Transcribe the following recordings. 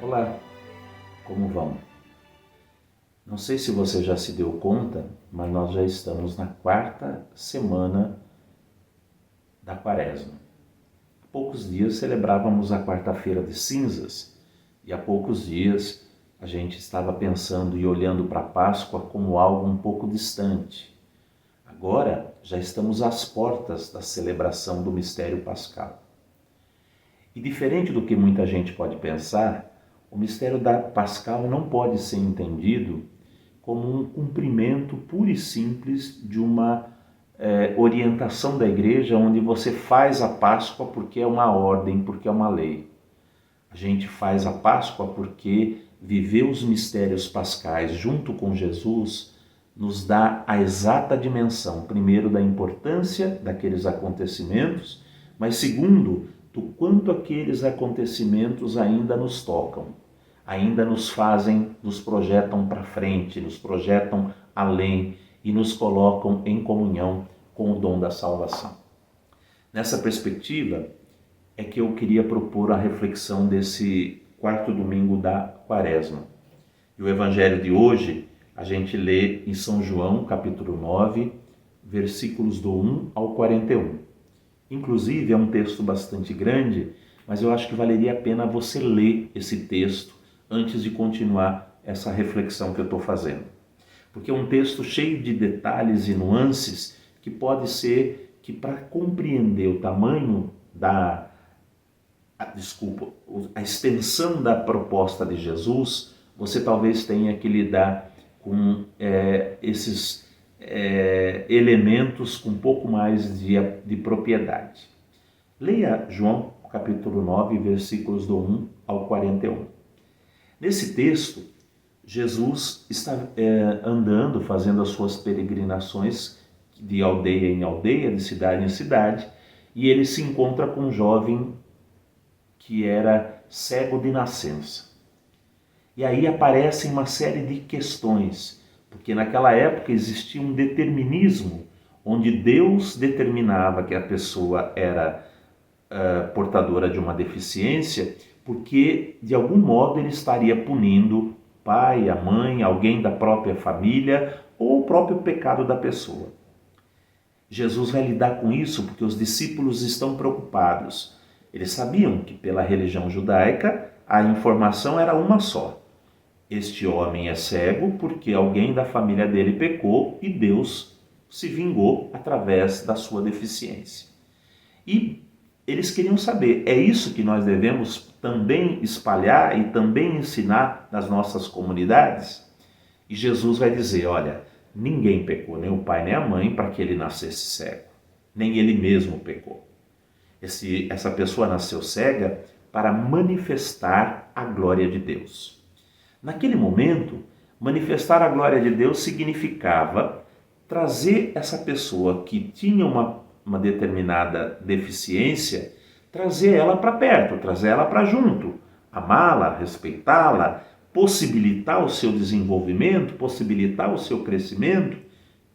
Olá, como vão? Não sei se você já se deu conta, mas nós já estamos na quarta semana da Quaresma. Há poucos dias celebrávamos a quarta-feira de cinzas e há poucos dias a gente estava pensando e olhando para a Páscoa como algo um pouco distante. Agora já estamos às portas da celebração do mistério pascal. E diferente do que muita gente pode pensar, o mistério pascal não pode ser entendido como um cumprimento puro e simples de uma orientação da igreja, onde você faz a Páscoa porque é uma ordem, porque é uma lei. A gente faz a Páscoa porque viver os mistérios pascais junto com Jesus nos dá a exata dimensão, primeiro, da importância daqueles acontecimentos, mas segundo, do quanto aqueles acontecimentos ainda nos tocam, ainda nos fazem, nos projetam para frente, nos projetam além e nos colocam em comunhão com o dom da salvação. Nessa perspectiva é que eu queria propor a reflexão desse quarto domingo da Quaresma. E o evangelho de hoje a gente lê em São João, capítulo 9, versículos do 1 ao 41. Inclusive é um texto bastante grande, mas eu acho que valeria a pena você ler esse texto antes de continuar essa reflexão que eu estou fazendo. Porque é um texto cheio de detalhes e nuances que pode ser que, para compreender o tamanho a extensão da proposta de Jesus, você talvez tenha que lidar com esses elementos com um pouco mais de propriedade. Leia João capítulo 9, versículos do 1 ao 41. Nesse texto, Jesus está andando, fazendo as suas peregrinações de aldeia em aldeia, de cidade em cidade, e ele se encontra com um jovem que era cego de nascença. E aí aparecem uma série de questões, porque naquela época existia um determinismo, onde Deus determinava que a pessoa era portadora de uma deficiência, porque de algum modo ele estaria punindo o pai, a mãe, alguém da própria família ou o próprio pecado da pessoa. Jesus vai lidar com isso porque os discípulos estão preocupados. Eles sabiam que pela religião judaica a informação era uma só. Este homem é cego porque alguém da família dele pecou e Deus se vingou através da sua deficiência. E eles queriam saber, é isso que nós devemos também espalhar e também ensinar nas nossas comunidades? E Jesus vai dizer, olha, ninguém pecou, nem o pai nem a mãe, para que ele nascesse cego. Nem ele mesmo pecou. Essa pessoa nasceu cega para manifestar a glória de Deus. Naquele momento, manifestar a glória de Deus significava trazer essa pessoa que tinha uma determinada deficiência, trazer ela para perto, trazer ela para junto, amá-la, respeitá-la, possibilitar o seu desenvolvimento, possibilitar o seu crescimento.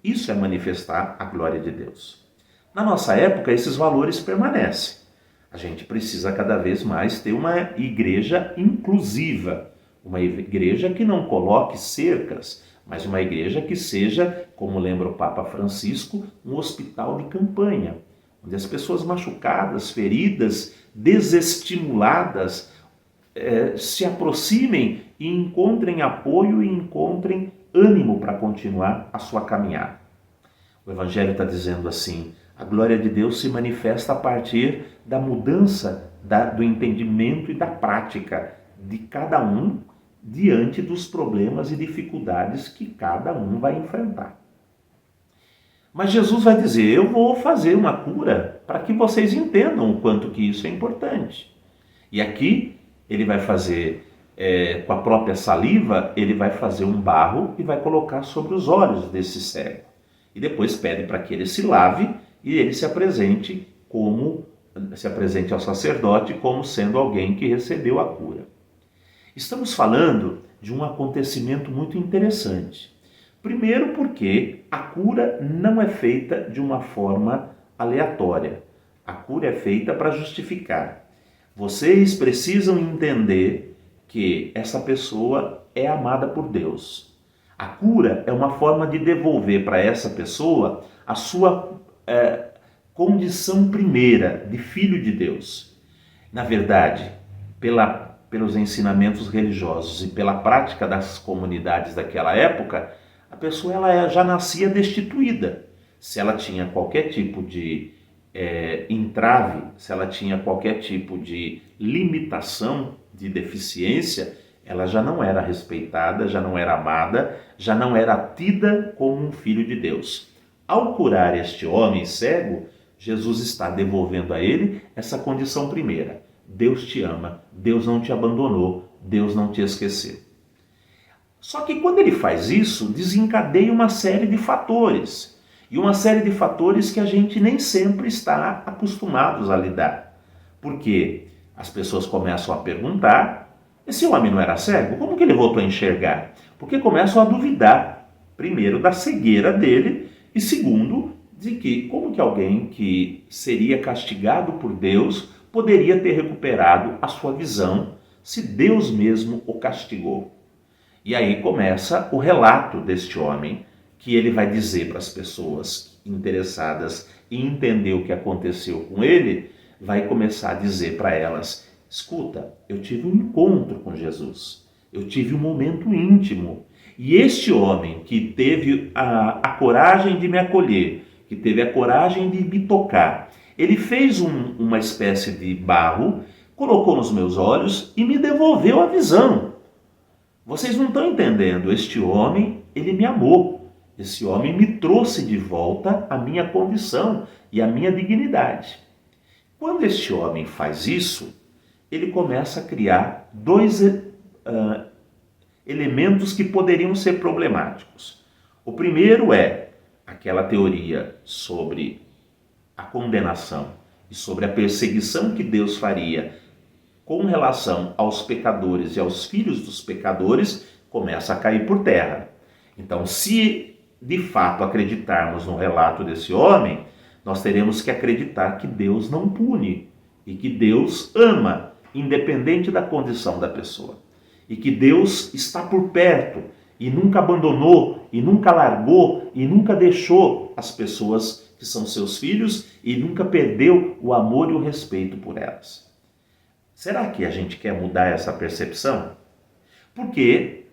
Isso é manifestar a glória de Deus. Na nossa época, esses valores permanecem. A gente precisa cada vez mais ter uma igreja inclusiva, uma igreja que não coloque cercas, mas uma igreja que seja, como lembra o Papa Francisco, um hospital de campanha, onde as pessoas machucadas, feridas, desestimuladas, se aproximem e encontrem apoio e encontrem ânimo para continuar a sua caminhada. O Evangelho está dizendo assim, a glória de Deus se manifesta a partir da mudança do entendimento e da prática de cada um diante dos problemas e dificuldades que cada um vai enfrentar. Mas Jesus vai dizer, eu vou fazer uma cura para que vocês entendam o quanto que isso é importante. E aqui ele vai fazer, com a própria saliva, ele vai fazer um barro e vai colocar sobre os olhos desse cego. E depois pede para que ele se lave e ele se apresente ao sacerdote como sendo alguém que recebeu a cura. Estamos falando de um acontecimento muito interessante. Primeiro porque a cura não é feita de uma forma aleatória. A cura é feita para justificar. Vocês precisam entender que essa pessoa é amada por Deus. A cura é uma forma de devolver para essa pessoa a sua condição primeira de filho de Deus. Na verdade, pelos ensinamentos religiosos e pela prática das comunidades daquela época, a pessoa já nascia destituída. Se ela tinha qualquer tipo de entrave, se ela tinha qualquer tipo de limitação, de deficiência, ela já não era respeitada, já não era amada, já não era tida como um filho de Deus. Ao curar este homem cego, Jesus está devolvendo a ele essa condição primeira. Deus te ama, Deus não te abandonou, Deus não te esqueceu. Só que quando ele faz isso, desencadeia uma série de fatores. E uma série de fatores que a gente nem sempre está acostumados a lidar. Porque as pessoas começam a perguntar, esse homem não era cego? Como que ele voltou a enxergar? Porque começam a duvidar, primeiro, da cegueira dele e segundo, de que como que alguém que seria castigado por Deus poderia ter recuperado a sua visão se Deus mesmo o castigou. E aí começa o relato deste homem, que ele vai dizer para as pessoas interessadas em entender o que aconteceu com ele, vai começar a dizer para elas, escuta, eu tive um encontro com Jesus, eu tive um momento íntimo, e este homem que teve a coragem de me acolher, que teve a coragem de me tocar, ele fez uma espécie de barro, colocou nos meus olhos e me devolveu a visão. Vocês não estão entendendo, este homem, ele me amou. Esse homem me trouxe de volta a minha condição e a minha dignidade. Quando este homem faz isso, ele começa a criar dois elementos que poderiam ser problemáticos. O primeiro é aquela teoria sobre a condenação e sobre a perseguição que Deus faria com relação aos pecadores e aos filhos dos pecadores, começa a cair por terra. Então, se de fato acreditarmos no relato desse homem, nós teremos que acreditar que Deus não pune e que Deus ama, independente da condição da pessoa. E que Deus está por perto e nunca abandonou, e nunca largou, e nunca deixou as pessoas que são seus filhos e nunca perdeu o amor e o respeito por elas. Será que a gente quer mudar essa percepção? Porque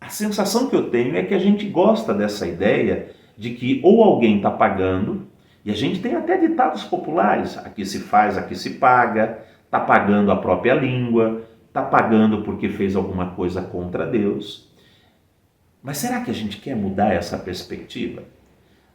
a sensação que eu tenho é que a gente gosta dessa ideia de que ou alguém está pagando, e a gente tem até ditados populares, aqui se faz, aqui se paga, está pagando a própria língua, está pagando porque fez alguma coisa contra Deus. Mas será que a gente quer mudar essa perspectiva?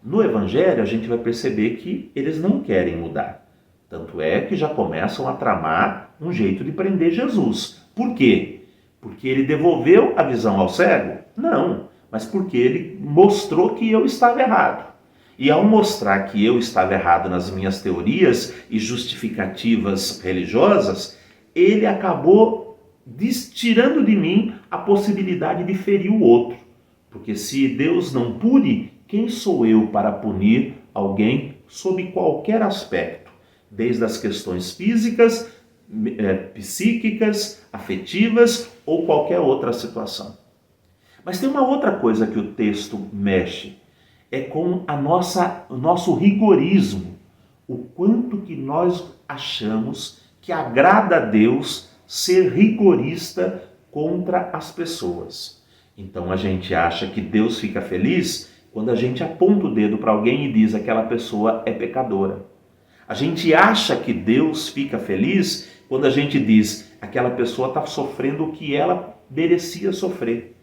No Evangelho a gente vai perceber que eles não querem mudar. Tanto é que já começam a tramar um jeito de prender Jesus. Por quê? Porque ele devolveu a visão ao cego? Não, mas porque ele mostrou que eu estava errado. E ao mostrar que eu estava errado nas minhas teorias e justificativas religiosas, ele acabou tirando de mim a possibilidade de ferir o outro. Porque se Deus não pune, quem sou eu para punir alguém sob qualquer aspecto? Desde as questões físicas, psíquicas, afetivas ou qualquer outra situação. Mas tem uma outra coisa que o texto mexe, é com o nosso rigorismo, o quanto que nós achamos que agrada a Deus ser rigorista contra as pessoas. Então a gente acha que Deus fica feliz quando a gente aponta o dedo para alguém e diz aquela pessoa é pecadora. A gente acha que Deus fica feliz quando a gente diz aquela pessoa está sofrendo o que ela merecia sofrer.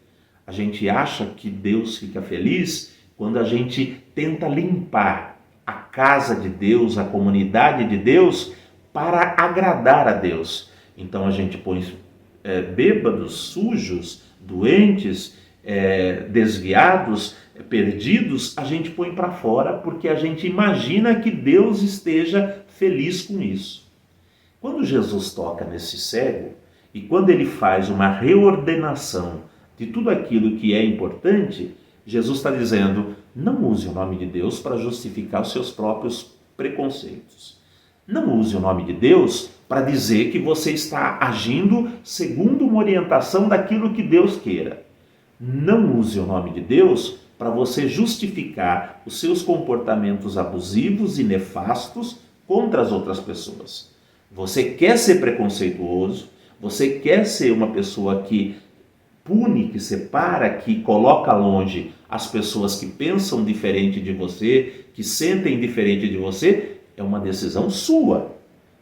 A gente acha que Deus fica feliz quando a gente tenta limpar a casa de Deus, a comunidade de Deus, para agradar a Deus. Então a gente põe bêbados, sujos, doentes, desviados, perdidos, a gente põe para fora porque a gente imagina que Deus esteja feliz com isso. Quando Jesus toca nesse cego e quando ele faz uma reordenação de tudo aquilo que é importante, Jesus está dizendo, não use o nome de Deus para justificar os seus próprios preconceitos. Não use o nome de Deus para dizer que você está agindo segundo uma orientação daquilo que Deus queira. Não use o nome de Deus para você justificar os seus comportamentos abusivos e nefastos contra as outras pessoas. Você quer ser preconceituoso, você quer ser uma pessoa que pune, que separa, que coloca longe as pessoas que pensam diferente de você, que sentem diferente de você, é uma decisão sua.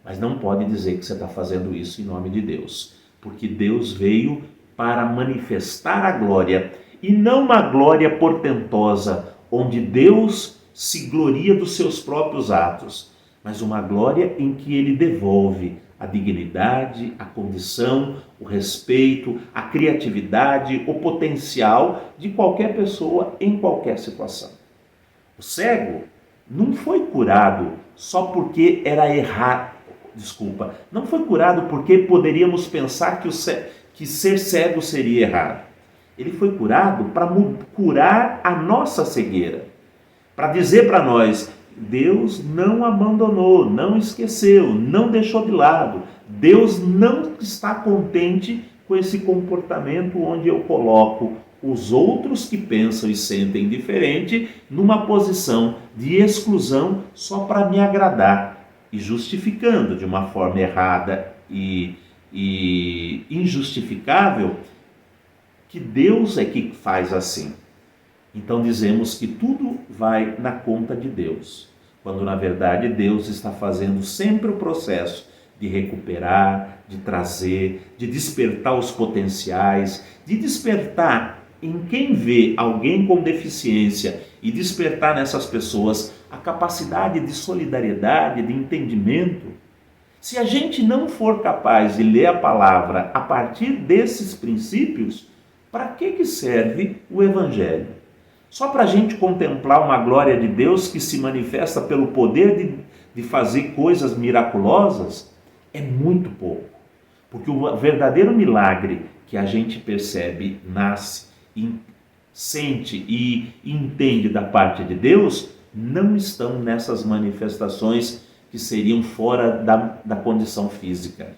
Mas não pode dizer que você está fazendo isso em nome de Deus, porque Deus veio para manifestar a glória, e não uma glória portentosa, onde Deus se gloria dos seus próprios atos, mas uma glória em que Ele devolve a dignidade, a condição, o respeito, a criatividade, o potencial de qualquer pessoa em qualquer situação. O cego não foi curado só porque era errado, não foi curado porque poderíamos pensar que ser cego seria errado. Ele foi curado para curar a nossa cegueira, para dizer para nós: Deus não abandonou, não esqueceu, não deixou de lado. Deus não está contente com esse comportamento onde eu coloco os outros que pensam e sentem diferente numa posição de exclusão só para me agradar, e justificando de uma forma errada e injustificável que Deus é que faz assim. Então dizemos que tudo vai na conta de Deus, quando na verdade Deus está fazendo sempre o processo de recuperar, de trazer, de despertar os potenciais, de despertar em quem vê alguém com deficiência e despertar nessas pessoas a capacidade de solidariedade, de entendimento. Se a gente não for capaz de ler a palavra a partir desses princípios, para que serve o Evangelho? Só para a gente contemplar uma glória de Deus que se manifesta pelo poder de fazer coisas miraculosas? É muito pouco. Porque o verdadeiro milagre que a gente percebe, nasce, sente e entende da parte de Deus, não estão nessas manifestações que seriam fora da condição física.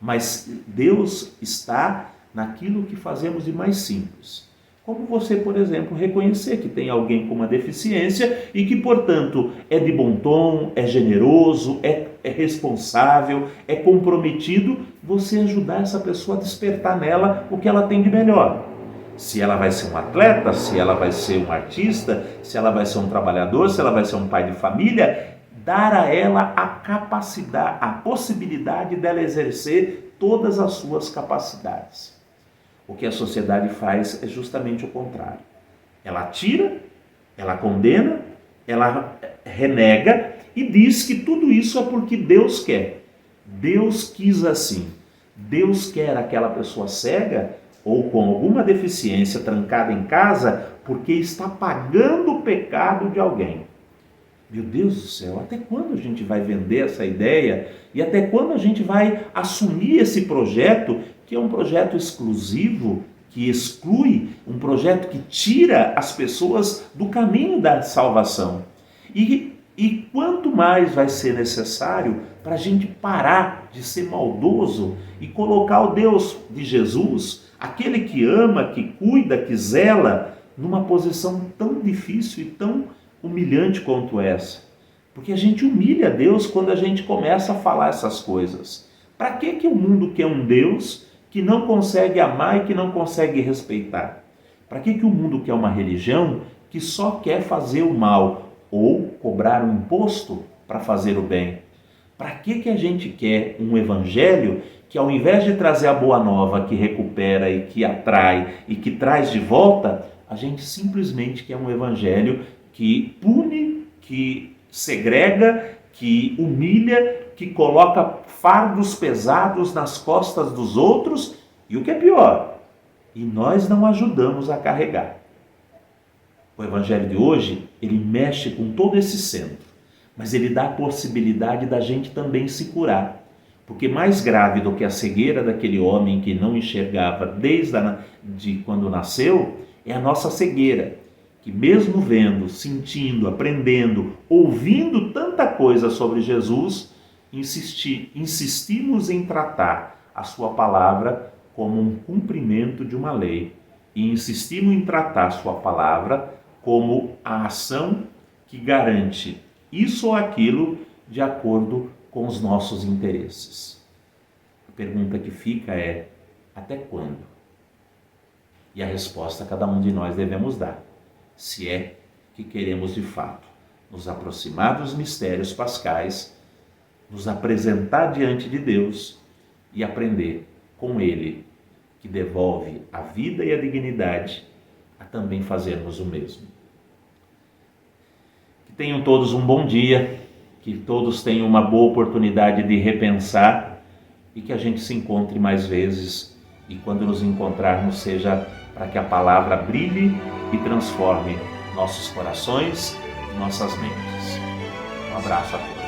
Mas Deus está naquilo que fazemos de mais simples. Como você, por exemplo, reconhecer que tem alguém com uma deficiência e que, portanto, é de bom tom, é generoso, é responsável, é comprometido, você ajudar essa pessoa a despertar nela o que ela tem de melhor. Se ela vai ser um atleta, se ela vai ser um artista, se ela vai ser um trabalhador, se ela vai ser um pai de família, dar a ela a capacidade, a possibilidade dela exercer todas as suas capacidades. O que a sociedade faz é justamente o contrário. Ela tira, ela condena, ela renega e diz que tudo isso é porque Deus quer. Deus quis assim. Deus quer aquela pessoa cega ou com alguma deficiência trancada em casa porque está pagando o pecado de alguém. Meu Deus do céu, até quando a gente vai vender essa ideia e até quando a gente vai assumir esse projeto, que é um projeto exclusivo, que exclui, um projeto que tira as pessoas do caminho da salvação? E quanto mais vai ser necessário para a gente parar de ser maldoso e colocar o Deus de Jesus, aquele que ama, que cuida, que zela, numa posição tão difícil e tão humilhante quanto essa? Porque a gente humilha a Deus quando a gente começa a falar essas coisas. Para que o mundo quer um Deus que não consegue amar e que não consegue respeitar? Para que o mundo quer uma religião que só quer fazer o mal ou cobrar um imposto para fazer o bem? Para que a gente quer um evangelho que, ao invés de trazer a boa nova, que recupera e que atrai e que traz de volta, a gente simplesmente quer um evangelho que pune, que segrega, que humilha, que coloca fardos pesados nas costas dos outros e, o que é pior, e nós não ajudamos a carregar? O evangelho de hoje, ele mexe com todo esse centro, mas ele dá a possibilidade da gente também se curar. Porque mais grave do que a cegueira daquele homem que não enxergava desde quando nasceu, é a nossa cegueira, que mesmo vendo, sentindo, aprendendo, ouvindo tanta coisa sobre Jesus, insistimos em tratar a sua palavra como um cumprimento de uma lei e insistimos em tratar a sua palavra como a ação que garante isso ou aquilo de acordo com os nossos interesses. A pergunta que fica é: até quando? E a resposta cada um de nós devemos dar, se é que queremos de fato nos aproximar dos mistérios pascais, nos apresentar diante de Deus e aprender com Ele, que devolve a vida e a dignidade, a também fazermos o mesmo. Que tenham todos um bom dia, que todos tenham uma boa oportunidade de repensar e que a gente se encontre mais vezes e quando nos encontrarmos seja para que a palavra brilhe e transforme nossos corações e nossas mentes. Um abraço a todos.